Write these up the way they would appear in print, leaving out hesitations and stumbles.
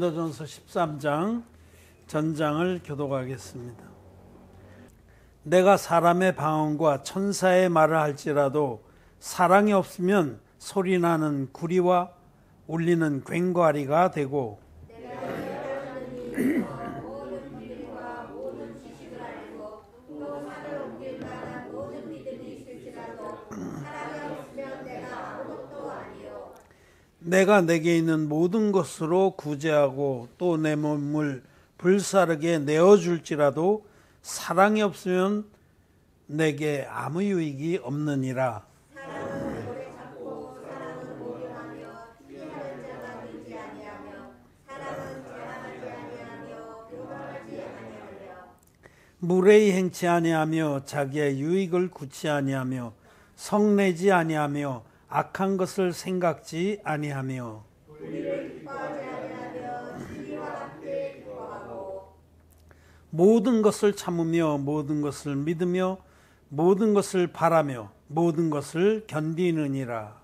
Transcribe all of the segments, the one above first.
고린도전서 13장 전장을 교독하겠습니다. 내가 사람의 방언과 천사의 말을 할지라도 사랑이 없으면 소리나는 구리와 울리는 괭과리가 되고 내가 내게 있는 모든 것으로 구제하고 또 내 몸을 불사르게 내어줄지라도 사랑이 없으면 내게 아무 유익이 없느니라. 무례히 행치 아니하며 자기의 유익을 구치 아니하며 성내지 아니하며 악한 것을 생각지 아니하며 모든 것을 참으며 모든 것을 믿으며 모든 것을 바라며 모든 것을 견디느니라.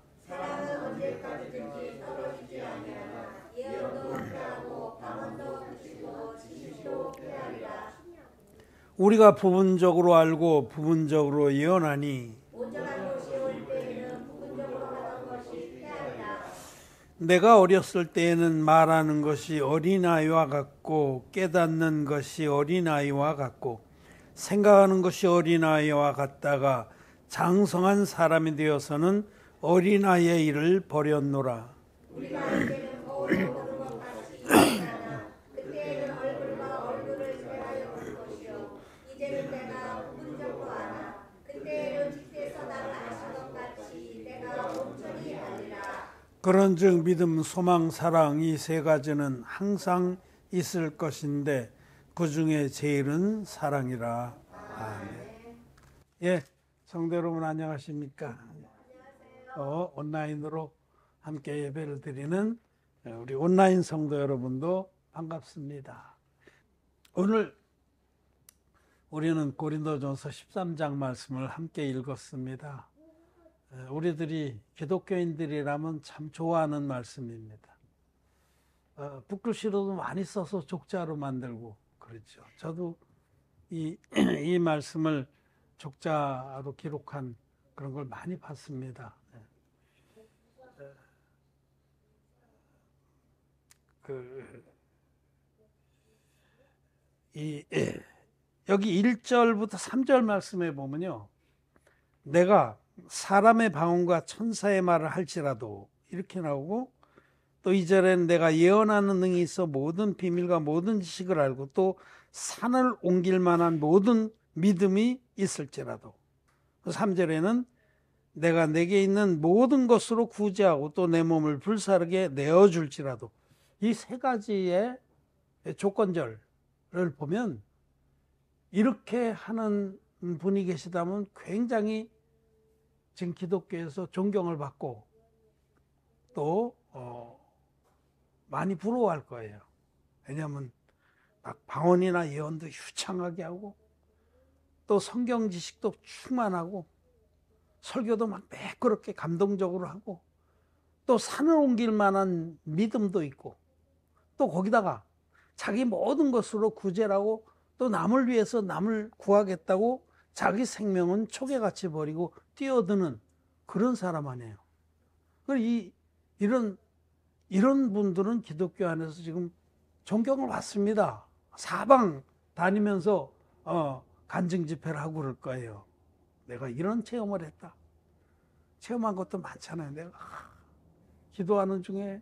우리가 부분적으로 알고 부분적으로 예언하니 내가 어렸을 때에는 말하는 것이 어린아이와 같고 깨닫는 것이 어린아이와 같고 생각하는 것이 어린아이와 같다가 장성한 사람이 되어서는 어린아이의 일을 버렸노라. 그런즉 믿음, 소망, 사랑 이 세 가지는 항상 있을 것인데 그 중에 제일은 사랑이라. 아멘. 예, 성도 여러분 안녕하십니까? 온라인으로 함께 예배를 드리는 우리 온라인 성도 여러분도 반갑습니다. 오늘 우리는 고린도전서 13장 말씀을 함께 읽었습니다. 우리들이 기독교인들이라면 참 좋아하는 말씀입니다. 붓글씨로도 많이 써서 족자로 만들고 그렇죠. 저도 이 말씀을 족자로 기록한 그런 걸 많이 봤습니다. 여기 1절부터 3절 말씀에 보면요, 내가 사람의 방언과 천사의 말을 할지라도 이렇게 나오고, 또 2절에는 내가 예언하는 능이 있어 모든 비밀과 모든 지식을 알고 또 산을 옮길 만한 모든 믿음이 있을지라도, 3절에는 내가 내게 있는 모든 것으로 구제하고 또 내 몸을 불사르게 내어줄지라도, 이 세 가지의 조건절을 보면 이렇게 하는 분이 계시다면 굉장히 지금 기독교에서 존경을 받고 또 많이 부러워할 거예요. 왜냐하면 막 방언이나 예언도 유창하게 하고 또 성경 지식도 충만하고 설교도 막 매끄럽게 감동적으로 하고 또 산을 옮길 만한 믿음도 있고 또 거기다가 자기 모든 것으로 구제라고 또 남을 위해서 남을 구하겠다고 자기 생명은 초계같이 버리고 뛰어드는 그런 사람 아니에요. 이런 분들은 기독교 안에서 지금 존경을 받습니다. 사방 다니면서 간증 집회를 하고 그럴 거예요. 내가 이런 체험을 했다. 체험한 것도 많잖아요. 내가 기도하는 중에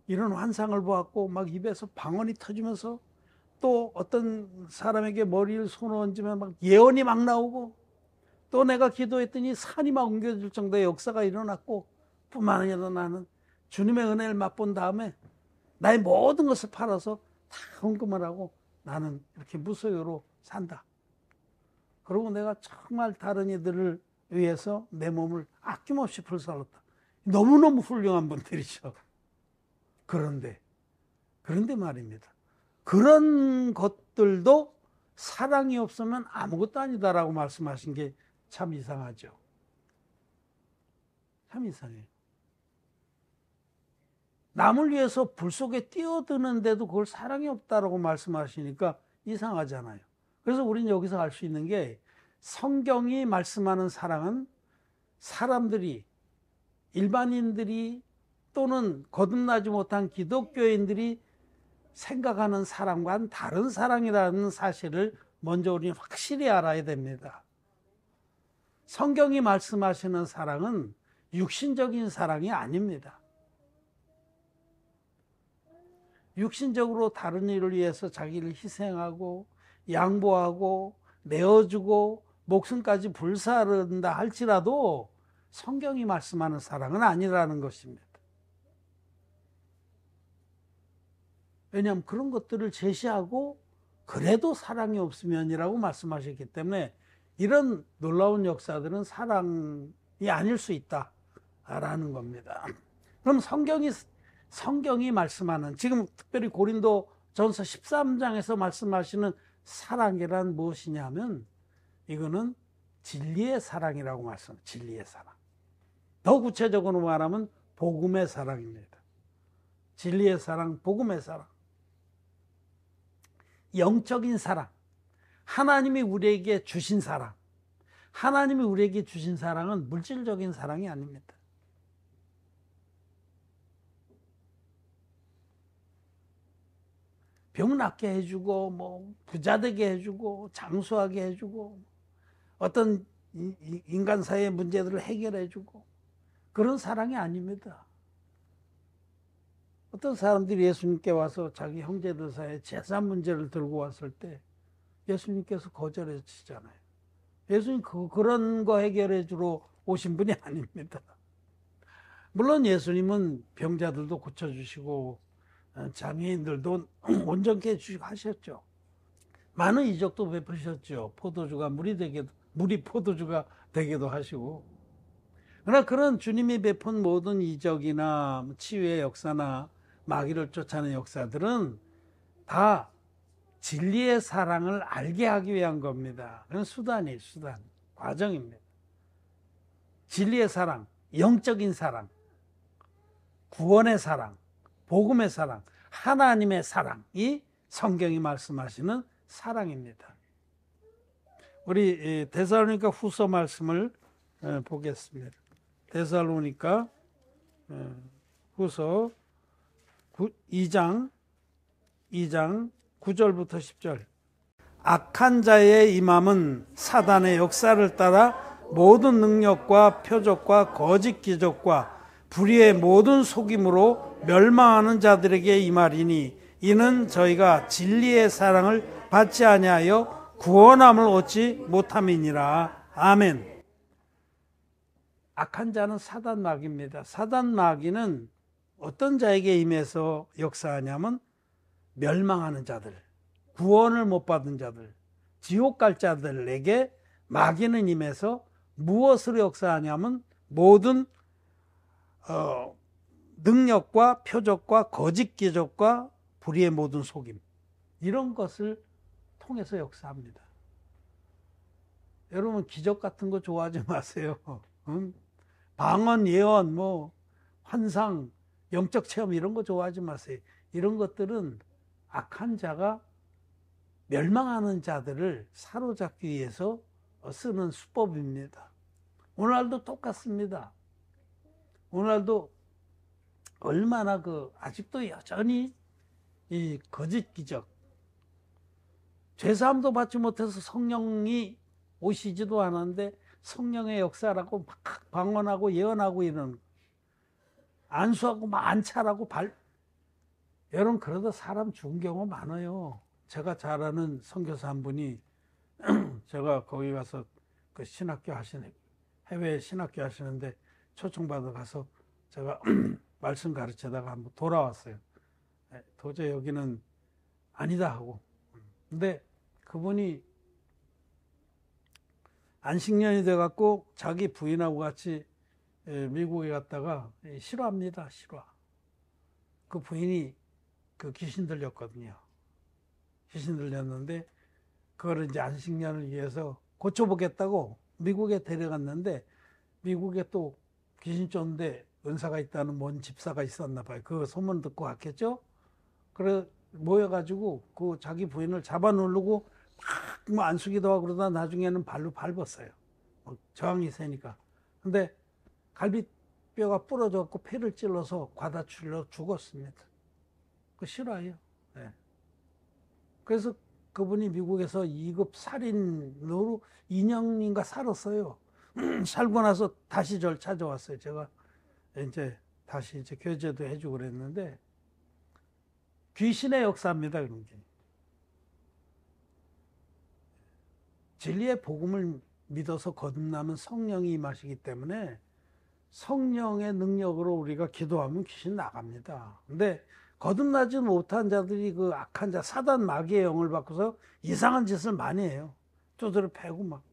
이런 환상을 보았고 막 입에서 방언이 터지면서 또 어떤 사람에게 머리를 손을 얹으면 막 예언이 막 나오고 또 내가 기도했더니 산이 막 옮겨질 정도의 역사가 일어났고, 뿐만 아니라 나는 주님의 은혜를 맛본 다음에 나의 모든 것을 팔아서 다 헌금을 하고 나는 이렇게 무소유로 산다. 그리고 내가 정말 다른 이들을 위해서 내 몸을 아낌없이 불살랐다. 너무너무 훌륭한 분들이죠. 그런데 말입니다. 그런 것들도 사랑이 없으면 아무것도 아니다라고 말씀하신 게 참 이상하죠. 참 이상해요. 남을 위해서 불 속에 뛰어드는데도 그걸 사랑이 없다라고 말씀하시니까 이상하잖아요. 그래서 우리는 여기서 알 수 있는 게 성경이 말씀하는 사랑은 사람들이, 일반인들이 또는 거듭나지 못한 기독교인들이 생각하는 사랑과는 다른 사랑이라는 사실을 먼저 우리는 확실히 알아야 됩니다. 성경이 말씀하시는 사랑은 육신적인 사랑이 아닙니다. 육신적으로 다른 일을 위해서 자기를 희생하고 양보하고 내어주고 목숨까지 불사른다 할지라도 성경이 말씀하는 사랑은 아니라는 것입니다. 왜냐하면 그런 것들을 제시하고 그래도 사랑이 없으면이라고 말씀하셨기 때문에 이런 놀라운 역사들은 사랑이 아닐 수 있다라는 겁니다. 그럼 성경이 말씀하는, 지금 특별히 고린도전서 13장에서 말씀하시는 사랑이란 무엇이냐면 이거는 진리의 사랑이라고 말씀합니다. 진리의 사랑. 더 구체적으로 말하면 복음의 사랑입니다. 진리의 사랑, 복음의 사랑. 영적인 사랑. 하나님이 우리에게 주신 사랑. 하나님이 우리에게 주신 사랑은 물질적인 사랑이 아닙니다. 병 낫게 해주고, 뭐, 부자 되게 해주고, 장수하게 해주고, 어떤 인간 사이의 문제들을 해결해주고, 그런 사랑이 아닙니다. 어떤 사람들이 예수님께 와서 자기 형제들 사이에 재산 문제를 들고 왔을 때 예수님께서 거절하시잖아요. 예수님 그런 거 해결해 주러 오신 분이 아닙니다. 물론 예수님은 병자들도 고쳐주시고 장애인들도 온전케 해주시고 하셨죠. 많은 이적도 베푸셨죠. 포도주가 물이 포도주가 되기도 하시고. 그러나 그런 주님이 베푼 모든 이적이나 치유의 역사나 마귀를 쫓아내는 역사들은 다 진리의 사랑을 알게 하기 위한 겁니다. 그건 수단, 과정입니다. 진리의 사랑, 영적인 사랑, 구원의 사랑, 복음의 사랑, 하나님의 사랑이 성경이 말씀하시는 사랑입니다. 우리 데살로니가 후서 말씀을 보겠습니다. 데살로니가 후서 2장 9절부터 10절. 악한 자의 임함은 사단의 역사를 따라 모든 능력과 표적과 거짓 기적과 불의의 모든 속임으로 멸망하는 자들에게 임하리니 이는 저희가 진리의 사랑을 받지 아니하여 구원함을 얻지 못함이니라. 아멘. 악한 자는 사단 마귀입니다. 사단 마귀는 어떤 자에게 임해서 역사하냐면 멸망하는 자들, 구원을 못 받은 자들, 지옥 갈 자들에게 마귀는 임해서 무엇으로 역사하냐면 모든 능력과 표적과 거짓 기적과 불의의 모든 속임, 이런 것을 통해서 역사합니다. 여러분 기적 같은 거 좋아하지 마세요. 방언, 예언, 뭐 환상, 영적 체험 이런 거 좋아하지 마세요. 이런 것들은 악한 자가 멸망하는 자들을 사로잡기 위해서 쓰는 수법입니다. 오늘날도 똑같습니다. 오늘날도 얼마나 아직도 여전히 이 거짓 기적, 죄사함도 받지 못해서 성령이 오시지도 않았는데 성령의 역사라고 막 방언하고 예언하고 이러는, 안수하고 막 안차라고 여러분 그러다 사람 죽은 경우 많아요. 제가 잘 아는 선교사 한 분이 제가 거기 가서 그 신학교 하시는, 해외 신학교 하시는데 초청받아 가서 제가 말씀 가르치다가 한번 돌아왔어요. 도저히 여기는 아니다 하고. 근데 그분이 안식년이 돼갖고 자기 부인하고 같이 미국에 갔다가 실화입니다. 실화. 그 부인이 그 귀신 들렸거든요. 귀신 들렸는데 그거를 이제 안식년을 위해서 고쳐보겠다고 미국에 데려갔는데 미국에 또 귀신 쫓는데 은사가 있다는 뭔 집사가 있었나 봐요. 그 소문 듣고 갔겠죠. 그래 모여가지고 그 자기 부인을 잡아 누르고 막 안수기도 하고 그러다 나중에는 발로 밟았어요. 저항이 세니까. 근데 갈비뼈가 부러져갖고 폐를 찔러서 과다출혈로 죽었습니다. 그 실화예요. 네. 그래서 그분이 미국에서 2급 살인으로 2년인가 살았어요. 살고 나서 다시 저를 찾아왔어요. 제가 이제 다시 이제 교제도 해주고 그랬는데, 귀신의 역사입니다, 그런 게. 진리의 복음을 믿어서 거듭나면 성령이 임하시기 때문에 성령의 능력으로 우리가 기도하면 귀신 나갑니다. 근데 거듭나지 못한 자들이 그 악한 자, 사단 마귀의 영을 받고서 이상한 짓을 많이 해요. 쪼들어 패고 막,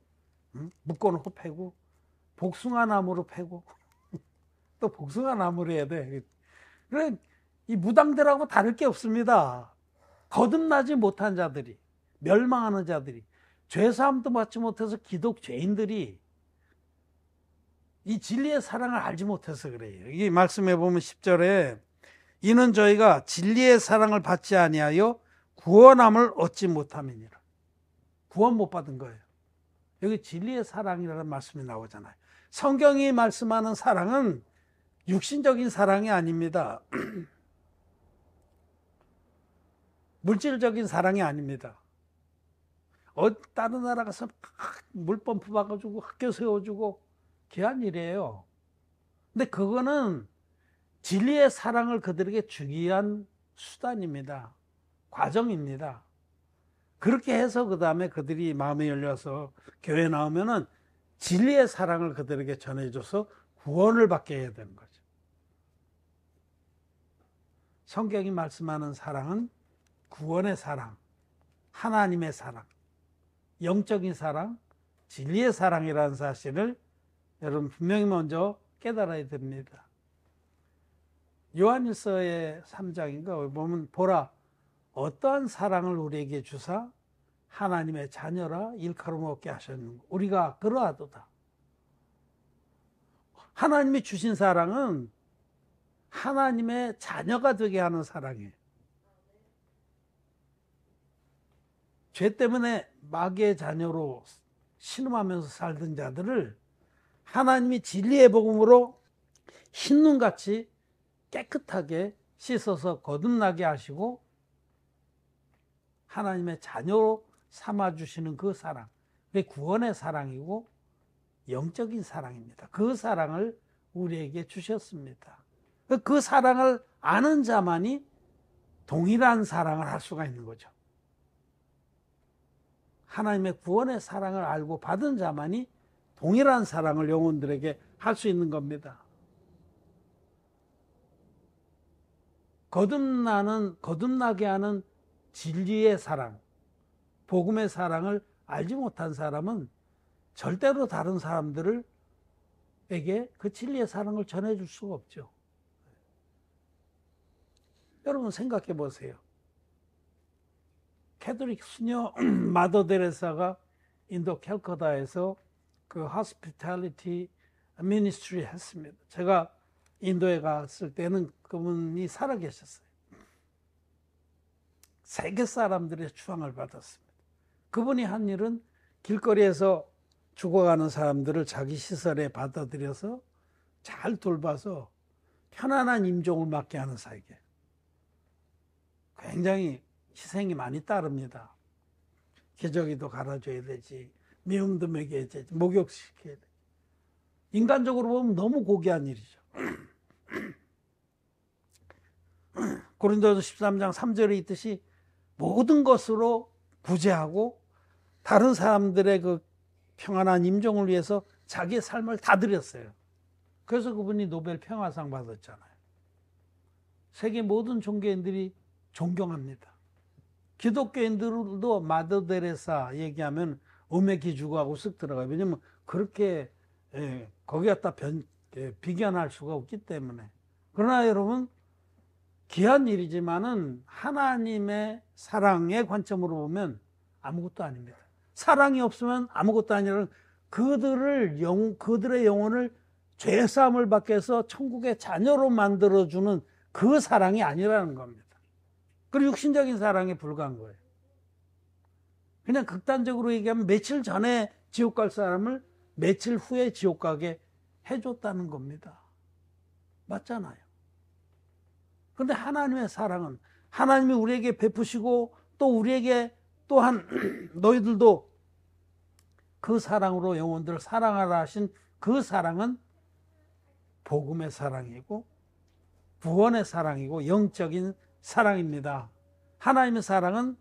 묶어놓고 패고, 복숭아 나무로 패고, 또 복숭아 나무로 해야 돼. 그래, 이 무당들하고 다를 게 없습니다. 거듭나지 못한 자들이, 멸망하는 자들이, 죄사함도 받지 못해서 기독 죄인들이 이 진리의 사랑을 알지 못해서 그래요. 이 말씀해 보면 10절에 이는 저희가 진리의 사랑을 받지 아니하여 구원함을 얻지 못함이니라. 구원 못 받은 거예요. 여기 진리의 사랑이라는 말씀이 나오잖아요. 성경이 말씀하는 사랑은 육신적인 사랑이 아닙니다. 물질적인 사랑이 아닙니다. 다른 나라 가서 물펌프 박아주고 학교 세워주고 귀한 일이에요. 근데 그거는 진리의 사랑을 그들에게 주기 위한 수단입니다. 과정입니다. 그렇게 해서 그 다음에 그들이 마음이 열려서 교회 나오면은 진리의 사랑을 그들에게 전해줘서 구원을 받게 해야 되는 거죠. 성경이 말씀하는 사랑은 구원의 사랑, 하나님의 사랑, 영적인 사랑, 진리의 사랑이라는 사실을 여러분 분명히 먼저 깨달아야 됩니다. 요한일서의 3장인가 보면 보라 어떠한 사랑을 우리에게 주사 하나님의 자녀라 일컬어 먹게 하셨는가. 우리가 그러하도다. 하나님이 주신 사랑은 하나님의 자녀가 되게 하는 사랑이에요. 죄 때문에 마귀의 자녀로 신음하면서 살던 자들을 하나님이 진리의 복음으로 흰눈같이 깨끗하게 씻어서 거듭나게 하시고 하나님의 자녀로 삼아주시는 그 사랑, 그게 구원의 사랑이고 영적인 사랑입니다. 그 사랑을 우리에게 주셨습니다. 그 사랑을 아는 자만이 동일한 사랑을 할 수가 있는 거죠. 하나님의 구원의 사랑을 알고 받은 자만이 동일한 사랑을 영혼들에게 할 수 있는 겁니다. 거듭나게 하는 진리의 사랑, 복음의 사랑을 알지 못한 사람은 절대로 다른 사람들에게 그 진리의 사랑을 전해줄 수가 없죠. 여러분 생각해 보세요. 캐톨릭 수녀 마더 데레사가 인도 캘커다에서 그 hospitality ministry 했습니다. 제가 인도에 갔을 때는 그분이 살아계셨어요. 세계 사람들의 추앙을 받았습니다. 그분이 한 일은 길거리에서 죽어가는 사람들을 자기 시설에 받아들여서 잘 돌봐서 편안한 임종을 맞게 하는 사역이에요. 굉장히 희생이 많이 따릅니다. 기저귀도 갈아줘야 되지, 미움도 먹여야 되지, 목욕시켜야 되지. 인간적으로 보면 너무 고귀한 일이죠. 고린도서 13장 3절에 있듯이 모든 것으로 구제하고 다른 사람들의 그 평안한 임종을 위해서 자기의 삶을 다 드렸어요. 그래서 그분이 노벨 평화상 받았잖아요. 세계 모든 종교인들이 존경합니다. 기독교인들도 마더 데레사 얘기하면 음의 기주하고 쓱 들어가요. 왜냐면 그렇게 거기 갖다 비견할 수가 없기 때문에. 그러나 여러분 귀한 일이지만은 하나님의 사랑의 관점으로 보면 아무것도 아닙니다. 사랑이 없으면 아무것도 아니라 그들의 영혼을 죄사함을 받게 해서 천국의 자녀로 만들어주는 그 사랑이 아니라는 겁니다. 그리고 육신적인 사랑에 불과한 거예요. 그냥 극단적으로 얘기하면 며칠 전에 지옥 갈 사람을 며칠 후에 지옥 가게 해줬다는 겁니다. 맞잖아요. 그런데 하나님의 사랑은 하나님이 우리에게 베푸시고 또 우리에게 또한 너희들도 그 사랑으로 영혼들을 사랑하라 하신 그 사랑은 복음의 사랑이고 구원의 사랑이고 영적인 사랑입니다. 하나님의 사랑은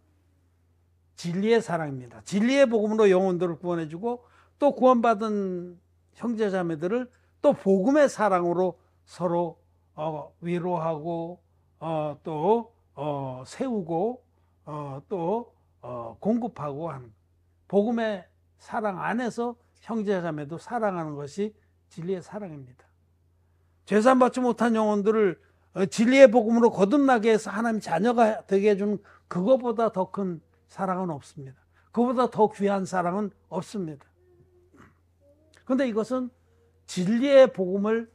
진리의 사랑입니다. 진리의 복음으로 영혼들을 구원해주고 또 구원받은 형제자매들을 또 복음의 사랑으로 서로 위로하고 또 세우고 또 공급하고 하는 복음의 사랑 안에서 형제자매도 사랑하는 것이 진리의 사랑입니다. 죄산 받지 못한 영혼들을 진리의 복음으로 거듭나게 해서 하나님 자녀가 되게 해주는 그거보다 더 큰 사랑은 없습니다. 그거보다 더 귀한 사랑은 없습니다. 그런데 이것은 진리의 복음을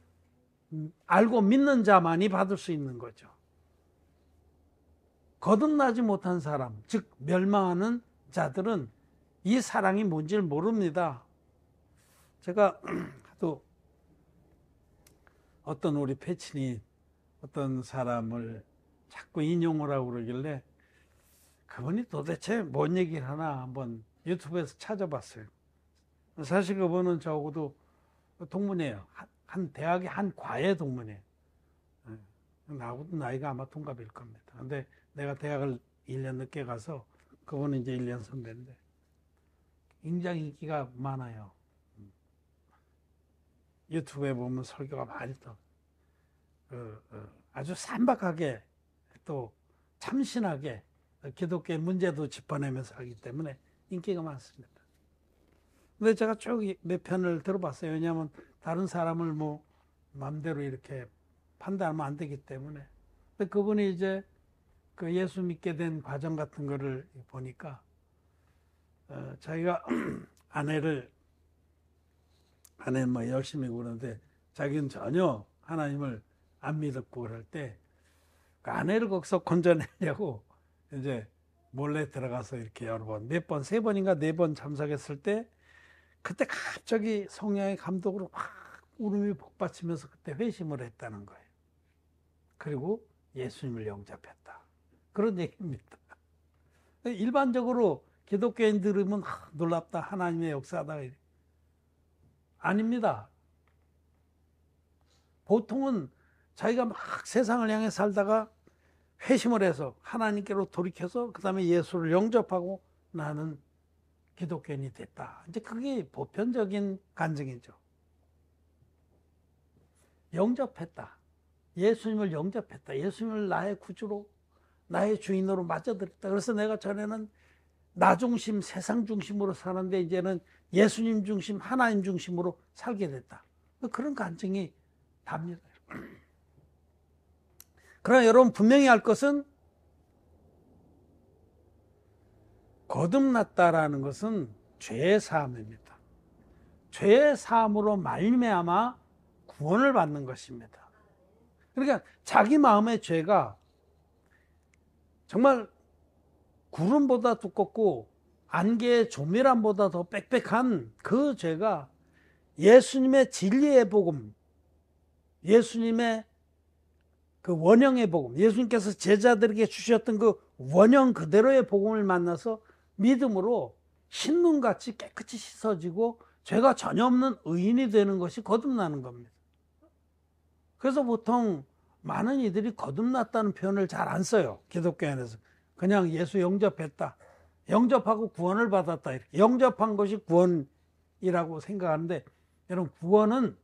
알고 믿는 자만이 받을 수 있는 거죠. 거듭나지 못한 사람, 즉 멸망하는 자들은 이 사랑이 뭔지를 모릅니다. 제가 또 어떤 우리 패친이 어떤 사람을 자꾸 인용을 하고 그러길래 그분이 도대체 뭔 얘기를 하나 한번 유튜브에서 찾아봤어요. 사실 그분은 저하고도 동문이에요. 한 대학의 한 과외 동문이에요. 나하고도 나이가 아마 동갑일 겁니다. 근데 내가 대학을 1년 늦게 가서 그분은 이제 1년 선배인데 굉장히 인기가 많아요. 유튜브에 보면 설교가 많이 또 아주 산박하게 또 참신하게 기독교의 문제도 짚어내면서 하기 때문에 인기가 많습니다. 근데 제가 쭉 몇 편을 들어봤어요. 왜냐하면 다른 사람을 뭐 마음대로 이렇게 판단하면 안 되기 때문에. 근데 그분이 이제 그 예수 믿게 된 과정 같은 거를 보니까 자기가 아내는 뭐 열심히 그러는데 자기는 전혀 하나님을 안 믿었고 그럴 때 그 아내를 거기서 건져내려고 이제 몰래 들어가서 이렇게 여러 번, 몇 번, 3번인가 4번 참석했을 때 그때 갑자기 성령의 감독으로 막 울음이 복받치면서 그때 회심을 했다는 거예요. 그리고 예수님을 영접했다. 그런 얘기입니다. 일반적으로 기독교인 들으면 놀랍다, 하나님의 역사다. 아닙니다. 보통은 자기가 막 세상을 향해 살다가 회심을 해서 하나님께로 돌이켜서 그 다음에 예수를 영접하고 나는 기독교인이 됐다. 이제 그게 보편적인 간증이죠. 영접했다. 예수님을 영접했다. 예수님을 나의 구주로, 나의 주인으로 맞아들였다. 그래서 내가 전에는 나 중심, 세상 중심으로 사는데 이제는 예수님 중심, 하나님 중심으로 살게 됐다. 그런 간증이 답니다. 그러나 여러분 분명히 알 것은 거듭났다라는 것은 죄의 사함입니다. 죄의 사함으로 말미암아 구원을 받는 것입니다. 그러니까 자기 마음의 죄가 정말 구름보다 두껍고 안개의 조밀함보다 더 빽빽한 그 죄가 예수님의 진리의 복음, 예수님의 그 원형의 복음, 예수님께서 제자들에게 주셨던 그 원형 그대로의 복음을 만나서 믿음으로 흰눈같이 깨끗이 씻어지고 죄가 전혀 없는 의인이 되는 것이 거듭나는 겁니다. 그래서 보통 많은 이들이 거듭났다는 표현을 잘 안 써요. 기독교 안에서. 그냥 예수 영접했다. 영접하고 구원을 받았다. 이렇게. 영접한 것이 구원이라고 생각하는데 여러분 구원은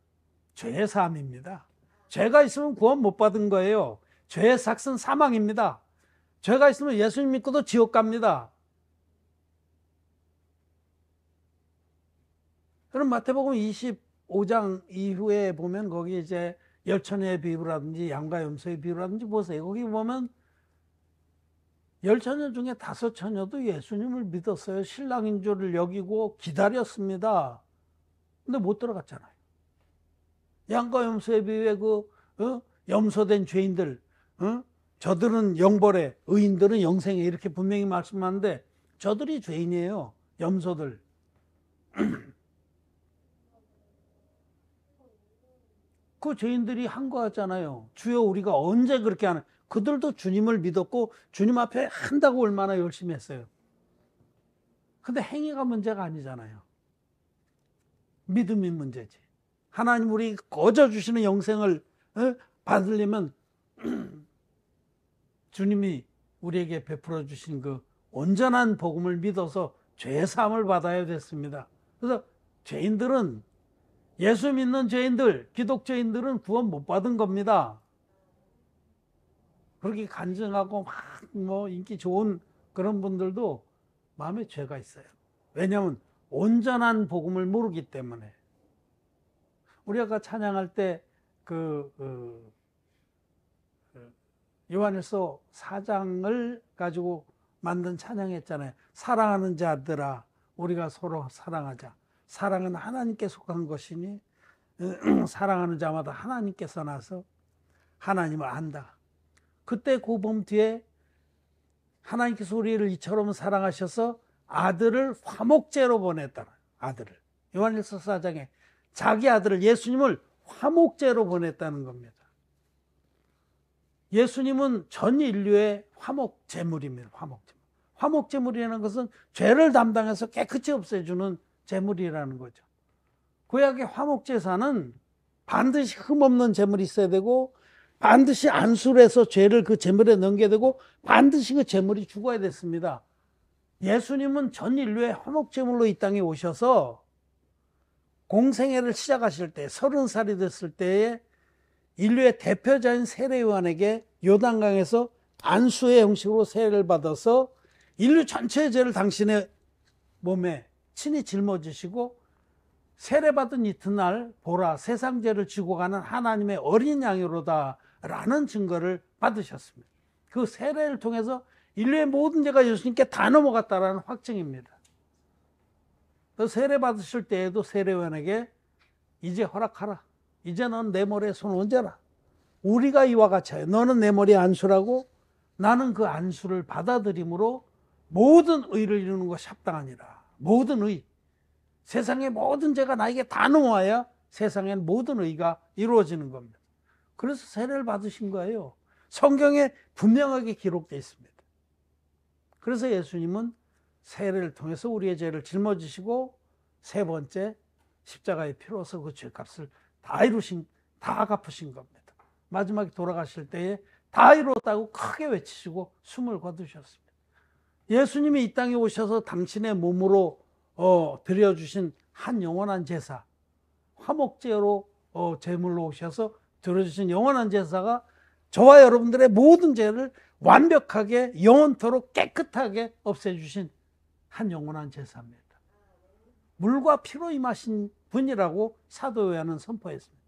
죄의 사함입니다. 죄가 있으면 구원 못 받은 거예요. 죄의 삭은 사망입니다. 죄가 있으면 예수님 믿고도 지옥 갑니다. 그럼 마태복음 25장 이후에 보면 거기 이제 열처녀의 비유라든지 양과 염소의 비유라든지 보세요. 거기 보면 10처녀 중에 5처녀도 예수님을 믿었어요. 신랑인 줄을 여기고 기다렸습니다. 근데 못 들어갔잖아요. 양과 염소에 비해 염소된 죄인들, 저들은 영벌에, 의인들은 영생에, 이렇게 분명히 말씀하는데 저들이 죄인이에요. 염소들. 그 죄인들이 한거하잖아요. 주여 우리가 언제 그렇게 하는, 그들도 주님을 믿었고 주님 앞에 한다고 얼마나 열심히 했어요. 근데 행위가 문제가 아니잖아요. 믿음이 문제지. 하나님 우리 거저 주시는 영생을 받으려면 주님이 우리에게 베풀어 주신 그 온전한 복음을 믿어서 죄 사함을 받아야 됐습니다. 그래서 죄인들은, 예수 믿는 죄인들, 기독교인들은 구원 못 받은 겁니다. 그렇게 간증하고 막 인기 좋은 그런 분들도 마음에 죄가 있어요. 왜냐하면 온전한 복음을 모르기 때문에. 우리 아까 찬양할 때 요한일서 4장을 가지고 만든 찬양했잖아요. 사랑하는 자들아 우리가 서로 사랑하자. 사랑은 하나님께 속한 것이니 사랑하는 자마다 하나님께서 나서 하나님을 안다. 그때 고범 뒤에 하나님께서 우리를 이처럼 사랑하셔서 아들을 화목제로 보냈다. 아들을. 요한일서 4장에 자기 아들을, 예수님을 화목제로 보냈다는 겁니다. 예수님은 전 인류의 화목제물입니다. 화목제물. 화목제물이라는 것은 죄를 담당해서 깨끗이 없애주는 제물이라는 거죠. 구약의 화목제사는 반드시 흠없는 제물이 있어야 되고, 반드시 안수를 해서 죄를 그 제물에 넣게 되고, 반드시 그 제물이 죽어야 됐습니다. 예수님은 전 인류의 화목제물로 이 땅에 오셔서 공생애를 시작하실 때, 30살이 됐을 때에 인류의 대표자인 세례요한에게 요단강에서 안수의 형식으로 세례를 받아서 인류 전체의 죄를 당신의 몸에 친히 짊어지시고, 세례받은 이튿날 보라 세상 죄를 지고 가는 하나님의 어린 양이로다 라는 증거를 받으셨습니다. 그 세례를 통해서 인류의 모든 죄가 예수님께 다 넘어갔다라는 확증입니다. 또 세례 받으실 때에도 세례요한에게 이제 허락하라. 이제 넌 내 머리에 손 얹어라. 우리가 이와 같이 하여 너는 내 머리에 안수라고, 나는 그 안수를 받아들임으로 모든 의를 이루는 것이 합당하니라. 모든 의. 세상의 모든 죄가 나에게 다 넘어와야 세상엔 모든 의가 이루어지는 겁니다. 그래서 세례를 받으신 거예요. 성경에 분명하게 기록되어 있습니다. 그래서 예수님은 세례를 통해서 우리의 죄를 짊어지시고 세 번째 십자가에 피로서 그 죄값을 다 갚으신 겁니다. 마지막에 돌아가실 때에 다 이루었다고 크게 외치시고 숨을 거두셨습니다. 예수님이 이 땅에 오셔서 당신의 몸으로 드려주신 한 영원한 제사, 화목제로 제물로 오셔서 드려주신 영원한 제사가 저와 여러분들의 모든 죄를 완벽하게 영원토록 깨끗하게 없애주신 한 영원한 제사입니다. 물과 피로 임하신 분이라고 사도 요한은 선포했습니다.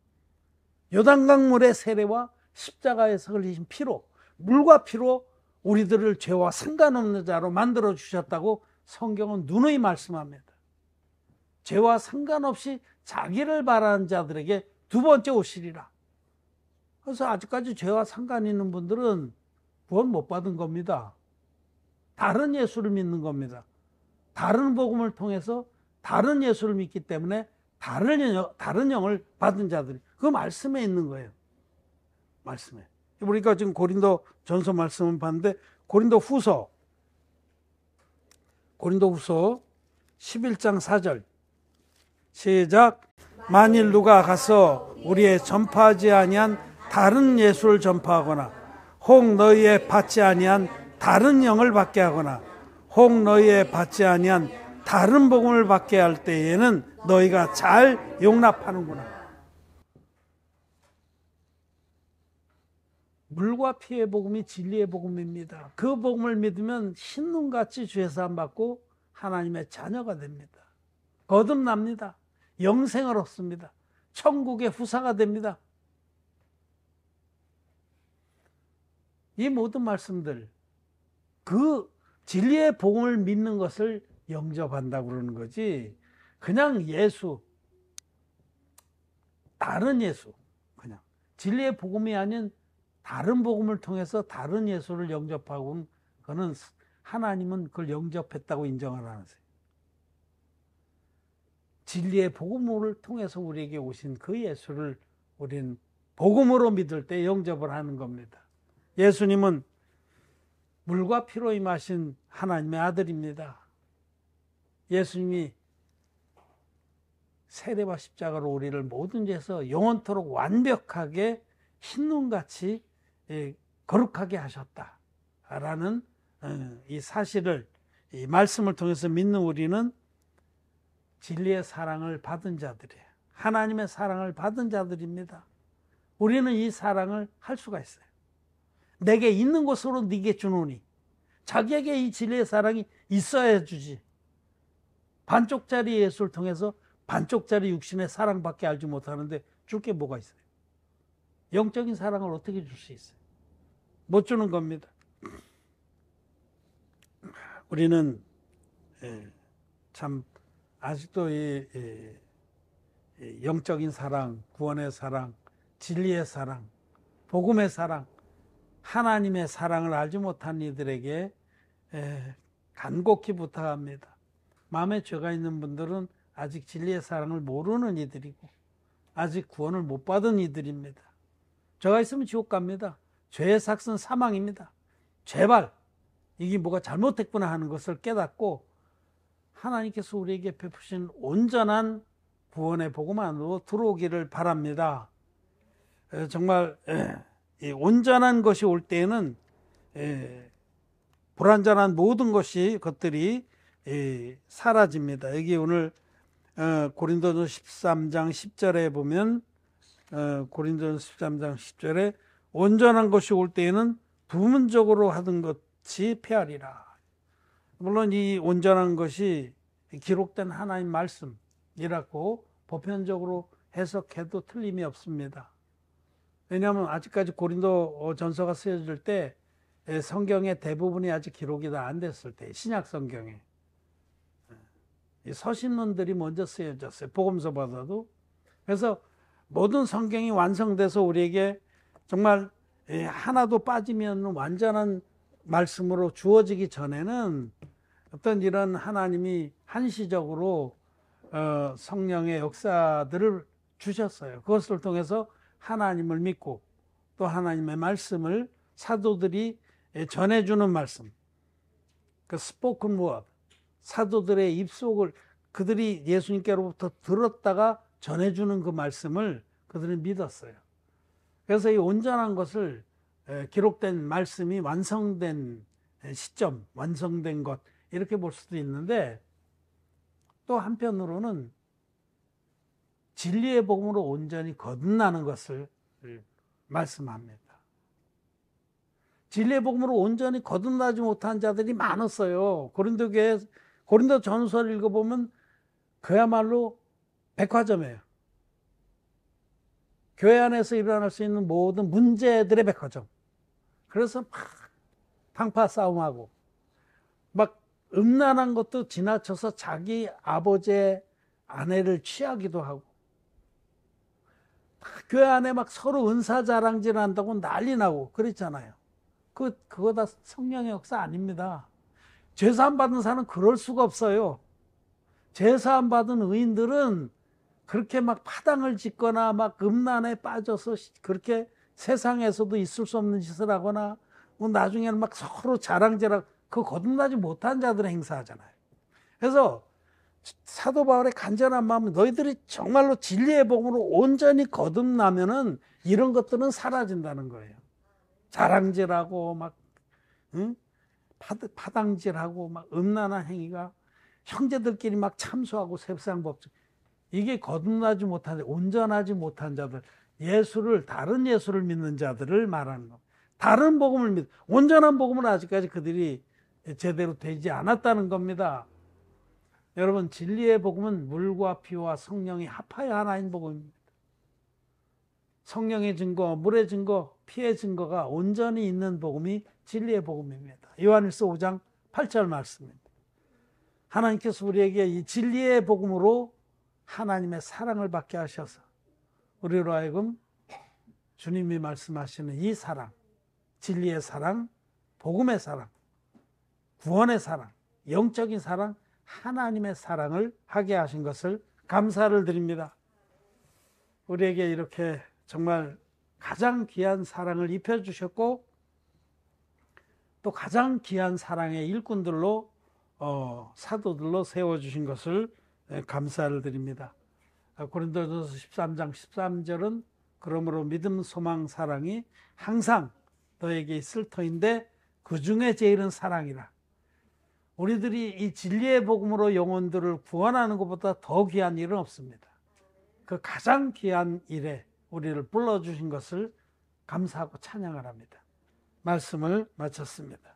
요단강물의 세례와 십자가에서 흘리신 피로, 물과 피로 우리들을 죄와 상관없는 자로 만들어 주셨다고 성경은 누누이 말씀합니다. 죄와 상관없이 자기를 바라는 자들에게 두 번째 오시리라. 그래서 아직까지 죄와 상관 있는 분들은 구원 못 받은 겁니다. 다른 예수를 믿는 겁니다. 다른 복음을 통해서 다른 예수를 믿기 때문에 다른 영을 받은 자들이, 그 말씀에 있는 거예요. 말씀에. 우리가 지금 고린도 전서 말씀을 봤는데, 고린도 후서 11장 4절 시작. 만일 누가 가서 우리의 전파하지 아니한 다른 예수를 전파하거나 혹 너희의 받지 아니한 다른 영을 받게 하거나 혹 너희의 받지 아니한 다른 복음을 받게 할 때에는 너희가 잘 용납하는구나. 물과 피의 복음이 진리의 복음입니다. 그 복음을 믿으면 신눈같이 죄사함 받고 하나님의 자녀가 됩니다. 거듭납니다. 영생을 얻습니다. 천국의 후사가 됩니다. 이 모든 말씀들, 그 진리의 복음을 믿는 것을 영접한다고 그러는 거지, 그냥 예수, 다른 예수, 그냥 진리의 복음이 아닌 다른 복음을 통해서 다른 예수를 영접하고는, 그거는 하나님은 그걸 영접했다고 인정을 안 하세요. 진리의 복음을 통해서 우리에게 오신 그 예수를 우리는 복음으로 믿을 때 영접을 하는 겁니다. 예수님은 물과 피로 임하신 하나님의 아들입니다. 예수님이 세례와 십자가로 우리를 모든 죄에서 영원토록 완벽하게 흰눈같이 거룩하게 하셨다라는 이 사실을, 이 말씀을 통해서 믿는 우리는 진리의 사랑을 받은 자들이에요. 하나님의 사랑을 받은 자들입니다. 우리는 이 사랑을 할 수가 있어요. 내게 있는 것으로 네게 주노니. 자기에게 이 진리의 사랑이 있어야 주지. 반쪽짜리 예수를 통해서 반쪽짜리 육신의 사랑밖에 알지 못하는데 줄 게 뭐가 있어요? 영적인 사랑을 어떻게 줄 수 있어요? 못 주는 겁니다. 우리는 참 아직도 이 영적인 사랑, 구원의 사랑, 진리의 사랑, 복음의 사랑, 하나님의 사랑을 알지 못한 이들에게 간곡히 부탁합니다. 마음에 죄가 있는 분들은 아직 진리의 사랑을 모르는 이들이고 아직 구원을 못 받은 이들입니다. 죄가 있으면 지옥 갑니다. 죄의 삭은 사망입니다. 제발 이게 뭐가 잘못됐구나 하는 것을 깨닫고 하나님께서 우리에게 베푸신 온전한 구원의 복음 안으로 들어오기를 바랍니다. 정말 이 온전한 것이 올 때에는 불완전한 모든 것들이 사라집니다. 여기 오늘 고린도전서 13장 10절에 보면 고린도전서 13장 10절에 온전한 것이 올 때에는 부분적으로 하던 것이 폐하리라. 물론 이 온전한 것이 기록된 하나님 말씀이라고 보편적으로 해석해도 틀림이 없습니다. 왜냐하면 아직까지 고린도 전서가 쓰여질 때 성경의 대부분이 아직 기록이 다 안 됐을 때, 신약 성경에 서신론들이 먼저 쓰여졌어요. 복음서보다도. 그래서 모든 성경이 완성돼서 우리에게 정말 하나도 빠지면 완전한 말씀으로 주어지기 전에는 어떤 이런 하나님이 한시적으로 성령의 역사들을 주셨어요. 그것을 통해서 하나님을 믿고 또 하나님의 말씀을 사도들이 전해주는 말씀, 그 스포큰 워드, 사도들의 입속을 그들이 예수님께로부터 들었다가 전해주는 그 말씀을 그들은 믿었어요. 그래서 이 온전한 것을 기록된 말씀이 완성된 시점, 완성된 것 이렇게 볼 수도 있는데, 또 한편으로는 진리의 복음으로 온전히 거듭나는 것을 말씀합니다. 진리의 복음으로 온전히 거듭나지 못한 자들이 많았어요. 고린도 전서를 읽어보면 그야말로 백화점이에요. 교회 안에서 일어날 수 있는 모든 문제들의 백화점. 그래서 막 방파 싸움하고 막 음란한 것도 지나쳐서 자기 아버지의 아내를 취하기도 하고, 교회 안에 막 서로 은사 자랑질 한다고 난리 나고 그랬잖아요. 그거 다 성령의 역사 아닙니다. 죄사함 받은 사람은 그럴 수가 없어요. 죄사함 받은 의인들은 그렇게 막 파당을 짓거나 막 음란에 빠져서 그렇게 세상에서도 있을 수 없는 짓을 하거나 뭐 나중에는 막 서로 자랑질하고, 그 거듭나지 못한 자들을 행사하잖아요. 그래서 사도 바울의 간절한 마음은 너희들이 정말로 진리의 복음으로 온전히 거듭나면은 이런 것들은 사라진다는 거예요. 자랑질하고 막 파당질하고 막 음란한 행위가, 형제들끼리 막 참수하고 세상 법칙, 이게 거듭나지 못한, 온전하지 못한 자들, 다른 예수를 믿는 자들을 말하는 겁니다. 다른 복음을 온전한 복음은 아직까지 그들이 제대로 되지 않았다는 겁니다. 여러분, 진리의 복음은 물과 피와 성령이 합하여 하나인 복음입니다. 성령의 증거, 물의 증거, 피의 증거가 온전히 있는 복음이 진리의 복음입니다. 요한일서 5장 8절 말씀입니다. 하나님께서 우리에게 이 진리의 복음으로 하나님의 사랑을 받게 하셔서 우리로 하여금 주님이 말씀하시는 이 사랑, 진리의 사랑, 복음의 사랑, 구원의 사랑, 영적인 사랑, 하나님의 사랑을 하게 하신 것을 감사를 드립니다. 우리에게 이렇게 정말 가장 귀한 사랑을 입혀주셨고 또 가장 귀한 사랑의 일꾼들로 사도들로 세워주신 것을 감사를 드립니다. 고린도전서 13장 13절은 그러므로 믿음, 소망, 사랑이 항상 너에게 있을 터인데 그 중에 제일은 사랑이라. 우리들이 이 진리의 복음으로 영혼들을 구원하는 것보다 더 귀한 일은 없습니다. 그 가장 귀한 일에 우리를 불러주신 것을 감사하고 찬양을 합니다. 말씀을 마쳤습니다.